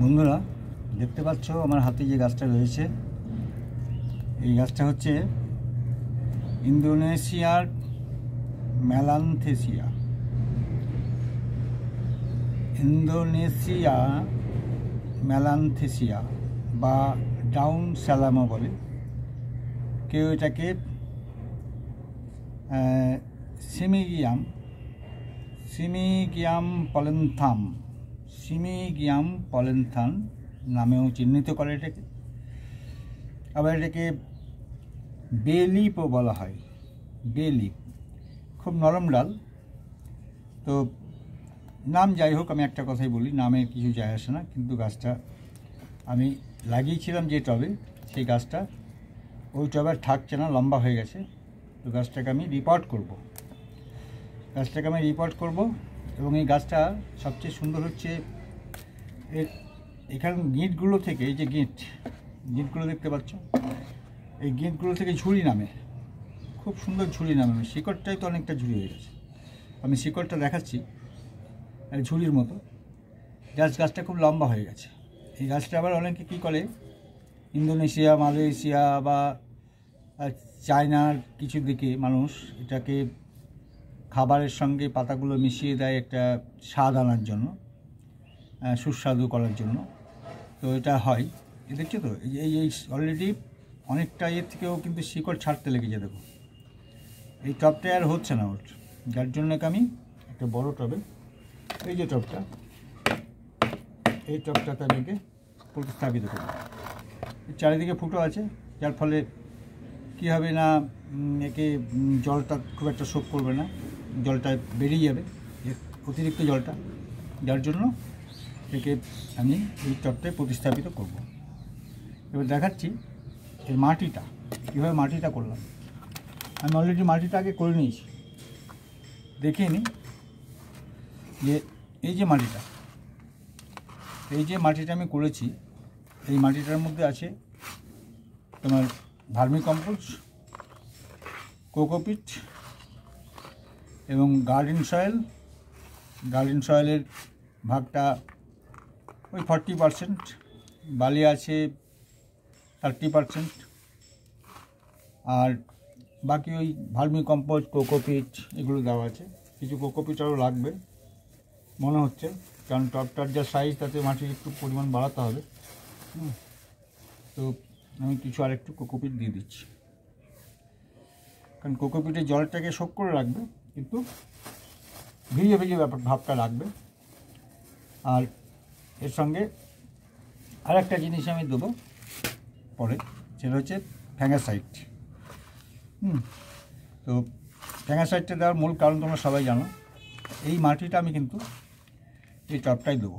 বন্ধুরা দেখতে পাচ্ছ আমার হাতে যে গাছটা রয়েছে, এই গাছটা হচ্ছে ইন্দোনেশিয়ার মেলান্থেসিয়া। ইন্দোনেশিয়া মেলান্থেসিয়া বা ডাউন স্যালামো বলে, কেউ এটাকে সিমিগিয়াম পলেন্থাম নামেও চিহ্নিত করে এটাকে। আবার এটাকে বেলিপও বলা হয়। বেলিপ খুব নরম ডাল। তো নাম যাই হোক, আমি একটা কথাই বলি, নামে কিছু যায় আসে না। কিন্তু গাছটা আমি লাগিয়েছিলাম যে টবে, সেই গাছটা ওই টবে থাকছে না, লম্বা হয়ে গেছে। তো গাছটাকে আমি রিপোর্ট করব। এবং এই গাছটা সবচেয়ে সুন্দর হচ্ছে এখানে গিঁটগুলো থেকে, এই যে গিঁটগুলো দেখতে পাচ্ছ, এই গিঁটগুলো থেকে ঝুড়ি নামে, খুব সুন্দর ঝুড়ি নামে। শিকড়টাই তো অনেকটা ঝুড়ি হয়ে গেছে। আমি শিকড়টা দেখাচ্ছি, এক ঝুড়ির মতো। গাছটা খুব লম্বা হয়ে গেছে। এই গাছটা আবার অনেকে কী করে, ইন্দোনেশিয়া, মালয়েশিয়া বা চায়নার কিছু দিকে মানুষ এটাকে খাবারের সঙ্গে পাতাগুলো মিশিয়ে দেয় একটা স্বাদ আনার জন্য, সুস্বাদু করার জন্য। তো এটা হয়, দেখছো তো, এই অলরেডি অনেকটা এর থেকেও কিন্তু শিকড় ছাড়তে লেগেছে। দেখো এই টবটা আর হচ্ছে না ওর, যার জন্য আমি একটা বড় টবে, এই যে টবটা, এই টবটাতে আমি প্রতিস্থাপিত করব। চারিদিকে ফুটো আছে, যার ফলে কী হবে না, একে জলটা খুব একটা শোক করবে না, জলটা বেরিয়ে যাবে অতিরিক্ত জলটা, যার জন্য একে আমি এই টবটায় প্রতিস্থাপিত করব। এবার দেখাচ্ছি এই মাটিটা, কীভাবে মাটিটা করলাম। আমি অলরেডি মাটিটা আগে করে নিয়েছি, দেখিয়ে নিই যে এই যে মাটিটা আমি করেছি, এই মাটিটার মধ্যে আছে তোমার ভার্মি কম্পোস্ট, কোকোপিট এবং গার্ডেন সয়েলের ভাগটা ওই 40%, বালি আছে 30%, আর বাকি ওই ভার্মি কম্পোস্ট, কোকোপিট এগুলো দেওয়া আছে। কিছু কোকোপিট আরও লাগবে মনে হচ্ছে, কারণ টবটার যা সাইজ তাতে মাটির একটু পরিমাণ বাড়াতে হবে। তো আমি কিছু আরেকটু কোকোপিট দিয়ে দিচ্ছি, কারণ কোকোপিটের জলটাকে শোক করে রাখবে, কিন্তু ভিজে ভাবটা রাখবে। আর এর সঙ্গে আর একটা জিনিস আমি দেবো পরে, সেটা হচ্ছে ফ্যাঙ্গাসাইড। তো ফ্যাঙ্গাসাইডটা দেওয়ার মূল কারণ তোমরা সবাই জানো। এই মাটিটা আমি কিন্তু এই টবটাই দেবো।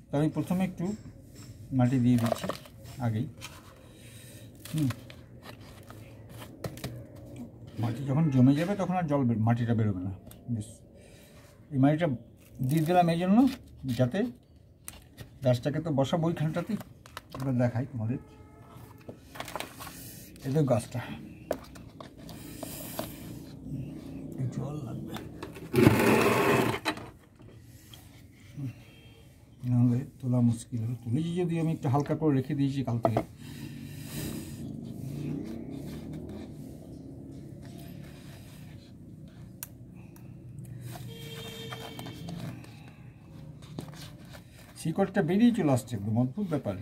তো আমি প্রথমে একটু মাটি দিয়ে দিচ্ছি আগেই। মাটি যখন জমে যাবে তখন আর মাটিটা বেরোবে না। বেশ, এই মাটিটা দিয়ে দিলাম এই জন্য, যাতে গাছটাকে তো বসাবো ওইখানটাতেই। এবার দেখাই তোমাদের, এদের গাছটা জল লাগবে, নাহলে তোলা মুশকিল হবে। তুলেছি যদি আমি একটু হালকা করে রেখে দিয়েছি কাল থেকে। শিকড়টা বেরিয়ে চলে আসছে, একদম অদ্ভুত ব্যাপার।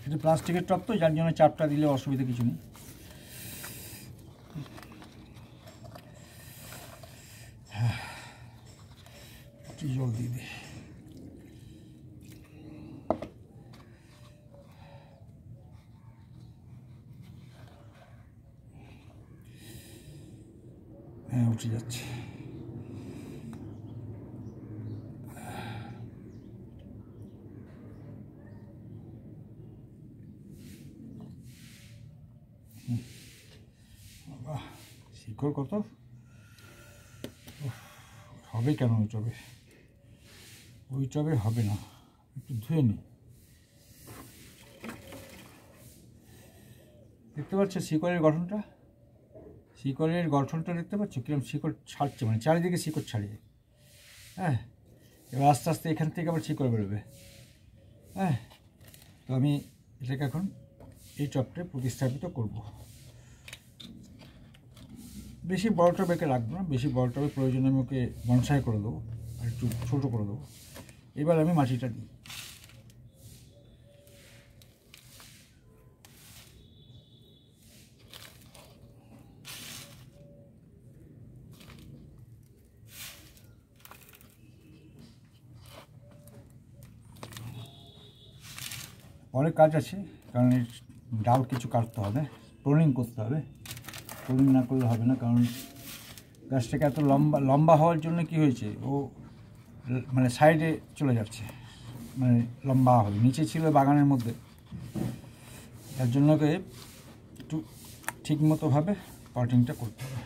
এটা প্লাস্টিকের টব তো, যার জন্য চাপটা দিলে অসুবিধা কিছু নেই। জল দিয়ে দে। হ্যাঁ, উঠে যাচ্ছে। শিকড় কত হবে, কেন ওই টবে হবে না। একটু ধুয়ে নিই। দেখতে পাচ্ছ শিকড়ের গঠনটা, শিকড়ের গঠনটা দেখতে পাচ্ছ কিরকম শিকড় ছাড়ছে, মানে চারিদিকে শিকড় ছাড়িয়ে। হ্যাঁ, এবার আস্তে আস্তে এখান থেকে আবার শিকড় বেরোবে। হ্যাঁ, তো আমি এটাকে এখন এই টবটা প্রতিস্থাপিত করব। বেশি বড় টবেকে রাখবো না, বেশি বড় টবে প্রয়োজনে আমি ওকে বনসাই করে দেবো, আর একটু ছোটো করে দেবো। এবার আমি মাটিটা দিই। পরে কাজ আছে, কারণ এর ডাল কিছু কাটতে হবে, প্রুনিং করতে হবে। প্রুনিং না করলে হবে না, কারণ গাছটাকে এত লম্বা লম্বা হওয়ার জন্য কি হয়েছে, ও মানে সাইডে চলে যাচ্ছে, মানে লম্বা হবে। নিচে ছিল বাগানের মধ্যে, তার জন্য একটু ঠিক মতোভাবে পটিংটা করতে হবে।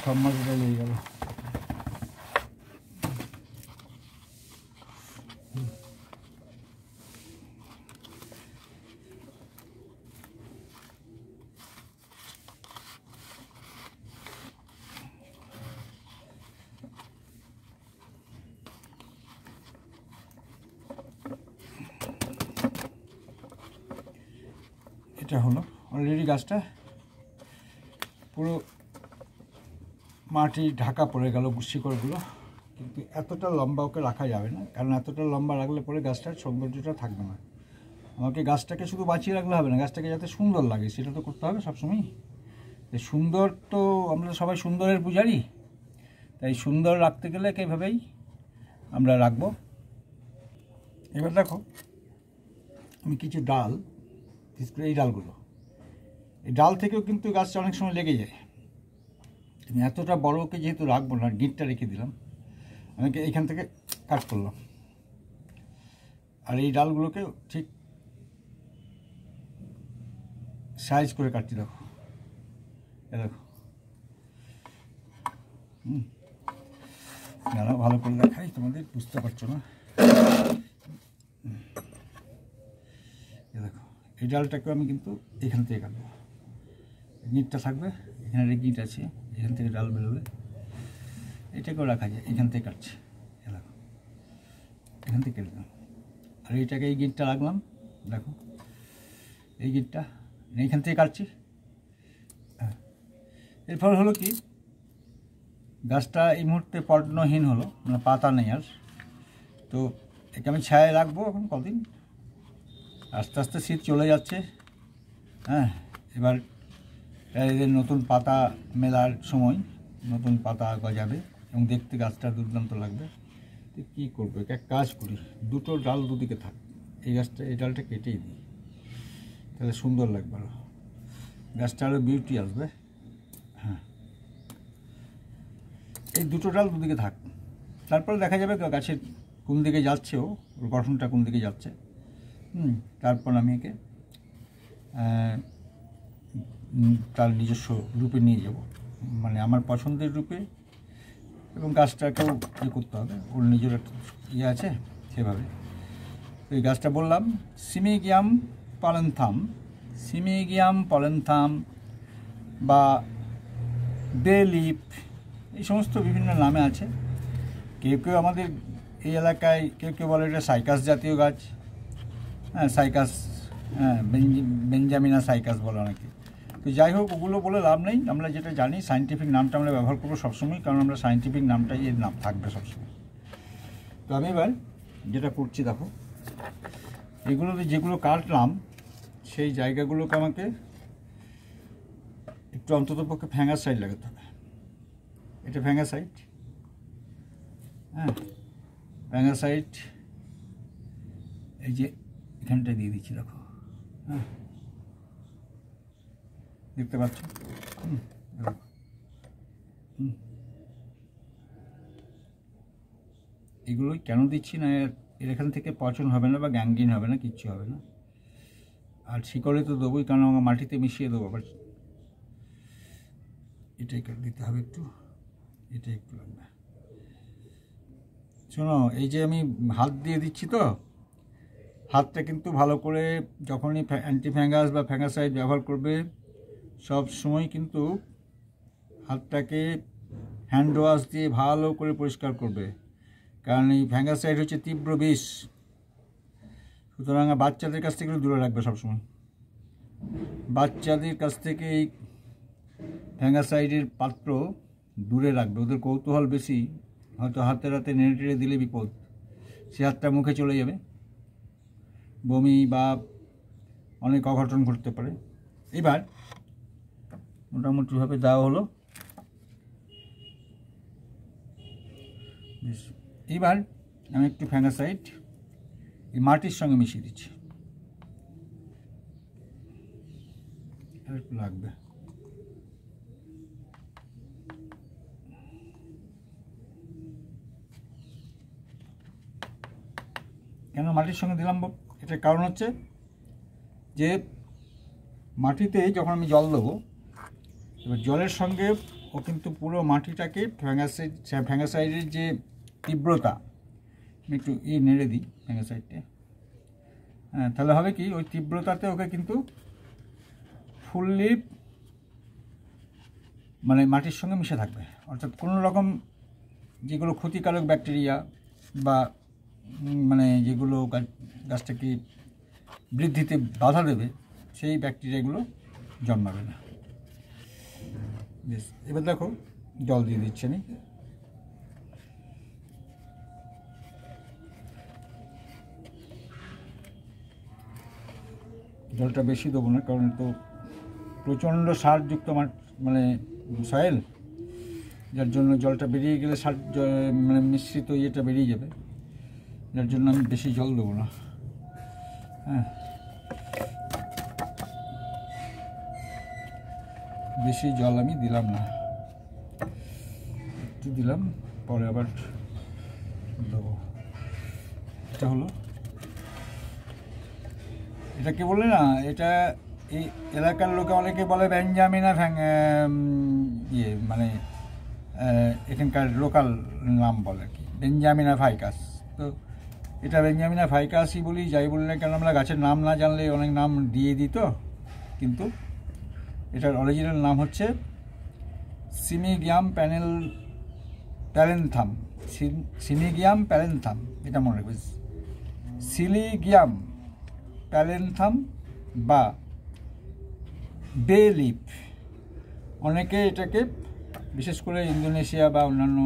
সব মাছটা লেগে গেল। এটা হলো অলরেডি গাছটা পুরো মাটি ঢাকা পড়ে গেল শিকড়গুলো, কিন্তু এতটা লম্বা ওকে রাখা যাবে না, কারণ এতটা লম্বা রাখলে পরে গাছটার সৌন্দর্যটা থাকবে না। আমাকে গাছটাকে শুধু বাঁচিয়ে রাখলে হবে না, গাছটাকে যাতে সুন্দর লাগে সেটা তো করতে হবে সবসময়। সুন্দর তো আমরা সবাই সুন্দরের পূজারি, তাই সুন্দর রাখতে গেলে এইভাবেই আমরা রাখবো। এবার দেখো আমি কিছু ডাল, বিশেষ করে এই ডালগুলো, এই ডাল থেকেও কিন্তু গাছটা অনেক সময় লেগে যায়। আমি এতটা বড়কে যেহেতু রাখবো না, গিঁটটা রেখে দিলাম, আমি এইখান থেকে কাট করলাম। আর এই ডালগুলোকে ঠিক সাইজ করে কাটছি। দেখো দেখো, দাঁড়াও ভালো করে দেখাই, তোমাদের বুঝতে পারছো না। দেখো এই ডালটাকেও আমি কিন্তু এখান থেকে কাটবো, গিঁটটা থাকবে এখানে, গিঁট আছে, এখান থেকে ডাল বেরোবে, এটাকেও রাখা যায়, এখান থেকে কাটছে। দেখো এখান থেকে কেটে দিলাম, আর এইটাকে এই গিঁটটা রাখলাম। দেখো এই গিঁটটা এইখান থেকে কাটছি। হ্যাঁ, এর ফলে হলো কি, গাছটা এই মুহূর্তে পর্ণহীন হলো, মানে পাতা নেই আর। তো একে আমি ছায়ায় রাখবো এখন কদিন, আস্তে আস্তে শীত চলে যাচ্ছে। হ্যাঁ, এবার এদের নতুন পাতা মেলার সময়, নতুন পাতা গজাবে এবং দেখতে গাছটা দুর্দান্ত লাগবে। তো কী করবো, এক কাজ করি, দুটো ডাল দুদিকে থাক, এই গাছটা এই ডালটা কেটেই দিই, তাহলে সুন্দর লাগবে, আরও গাছটা আরও বিউটি আসবে। হ্যাঁ, এই দুটো ডাল দুদিকে থাক, তারপরে দেখা যাবে গাছের কোন দিকে যাচ্ছে, ওর গঠনটা কোন দিকে যাচ্ছে। তারপর আমি একে তার নিজস্ব রূপে নিয়ে যাব, মানে আমার পছন্দের রূপে, এবং গাছটাকেও ইয়ে করতে হবে, ওর নিজের একটা ইয়ে আছে সেভাবে। তো এই গাছটা বললাম সিমিগিয়াম পলেন্থাম, সিমিগিয়াম পলেন্থাম বা বে লিফ, এই সমস্ত বিভিন্ন নামে আছে। কেউ কেউ আমাদের এই এলাকায় কেউ কেউ বলে এটা সাইকাস জাতীয় গাছ। হ্যাঁ, সাইকাস, হ্যাঁ বেঞ্জামিনা সাইকাস বলে অনেকে। তো যাই হোক, ওগুলো বলে লাভ নেই, আমরা যেটা জানি সায়েন্টিফিক নামটা আমরা ব্যবহার করবো সবসময়, কারণ আমরা সায়েন্টিফিক নামটাই এর নাম থাকবে সবসময়। তো আমি এবার যেটা করছি, দেখো এগুলোতে যেগুলো কাটলাম সেই জায়গাগুলোকে আমাকে একটু অন্তত পক্ষে ফ্যাঙ্গার সাইড লাগাতে হবে। এটা ফ্যাঙ্গার সাইড, হ্যাঁ ফ্যাঙ্গার সাইড এই যে এখানটা দিয়ে দিচ্ছি, দেখো। হ্যাঁ, দেখতে পাচ্ছ? এগুলোই কেন দিচ্ছি না, এর এখান থেকে পচন হবে না বা গ্যাংগ্রিন হবে না, কিচ্ছু হবে না। আর শিকড়ে তো দেবোই, কারণ আমরা মাটিতে মিশিয়ে দেবো আবার, এটাই দিতে হবে একটু, এটা একটু লাগবে। শোনো, এই যে আমি হাত দিয়ে দিচ্ছি তো, হাতটা কিন্তু ভালো করে যখনই অ্যান্টি ফ্যাঙ্গাস বা ফ্যাঙ্গাসাইড ব্যবহার করবে সব সময় কিন্তু হাতটাকে হ্যান্ড ওয়াশ দিয়ে ভালো করে পরিষ্কার করবে, কারণ এই ফ্যাঙ্গাসাইড হচ্ছে তীব্র বিষ। সুতরাং বাচ্চাদের কাছ থেকে দূরে রাখবে সবসময়। বাচ্চাদের কাছ থেকে এই ফ্যাঙ্গাসাইডের পাত্র দূরে রাখবে, ওদের কৌতূহল বেশি, হয়তো হাতে হাতে নেড়ে টেড়ে দিলে বিপদ, সে হাতটা মুখে চলে যাবে, বমি বা অনেক অঘটন ঘটতে পারে। এবার মোটামুটিভাবে দেওয়া হলো। এবার আমি একটু ফ্যাঙ্গাসাইড এই মাটির সঙ্গে মিশিয়ে দিচ্ছি, একটু লাগবে। কেন মাটির সঙ্গে দিলাম? এটার কারণ হচ্ছে যে মাটিতে যখন আমি জল দেবো, এবার জলের সঙ্গে ও কিন্তু পুরো মাটিটাকে ফ্যাঙ্গাসাইডের যে তীব্রতা, আমি একটু নেড়ে দিই ফ্যাঙ্গাসাইডটা, হ্যাঁ, তাহলে হবে কি ওই তীব্রতাতে ওকে কিন্তু ফুললি মানে মাটির সঙ্গে মিশে থাকবে, অর্থাৎ কোনো রকম যেগুলো ক্ষতিকারক ব্যাকটেরিয়া বা মানে যেগুলো গাছটাকে বৃদ্ধিতে বাধা দেবে সেই ব্যাকটেরিয়াগুলো জন্মাবে না। বেশ, এবার দেখো জল দিয়ে দিচ্ছি আমি। জলটা বেশি দেবো না, কারণ তো প্রচণ্ড সারযুক্ত মানে সয়েল, যার জন্য জলটা বেরিয়ে গেলে সার মানে মিশ্রিত ইয়েটা বেরিয়ে যাবে, যার জন্য আমি বেশি জল দেবো না। হ্যাঁ, বেশি জল আমি দিলাম না, একটু দিলাম, পরে আবার দেবো। এটা হলো, এটা কি বলে না, এটা এই এলাকার লোকে অনেকে বলে বেঞ্জামিনা ইয়ে মানে এখানকার লোকাল নাম বলে আর কি, বেঞ্জামিনা ফাইকাস। তো এটা বেঞ্জামিনা ফাইকাসই বলি, যাই বলি না কেন, আমরা গাছের নাম না জানলে অনেক নাম দিয়ে দিত, কিন্তু এটার অরিজিনাল নাম হচ্ছে সিমিগিয়াম প্যালেন্থাম। সিমিগিয়াম প্যালেন্থাম, এটা মনে রাখবে, সিলিগিয়াম প্যালেন্থাম বা বে লিফ। অনেকে এটাকে বিশেষ করে ইন্দোনেশিয়া বা অন্যান্য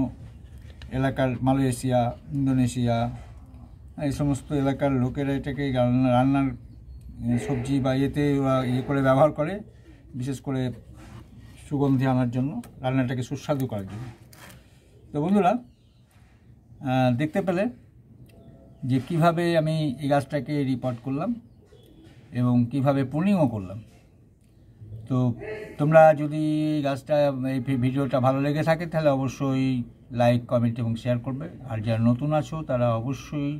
এলাকার, মালয়েশিয়া, ইন্দোনেশিয়া, এই সমস্ত এলাকার লোকেরা এটাকে রান্নার সবজি বা ইয়েতে ইয়ে করে ব্যবহার করে, বিশেষ করে সুগন্ধি আনার জন্য, রান্নাটাকে সুস্বাদু করার জন্য। তো বন্ধুরা, দেখতে পেলে যে কিভাবে আমি এই গাছটাকে রিপোর্ট করলাম এবং কিভাবে প্রুনিংও করলাম। তো তোমরা যদি গাছটা, এই ভিডিওটা ভালো লেগে থাকে তাহলে অবশ্যই লাইক, কমেন্ট এবং শেয়ার করবে, আর যারা নতুন আছো তারা অবশ্যই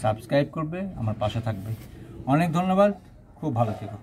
সাবস্ক্রাইব করবে, আমার পাশে থাকবে। অনেক ধন্যবাদ, খুব ভালো থেকো।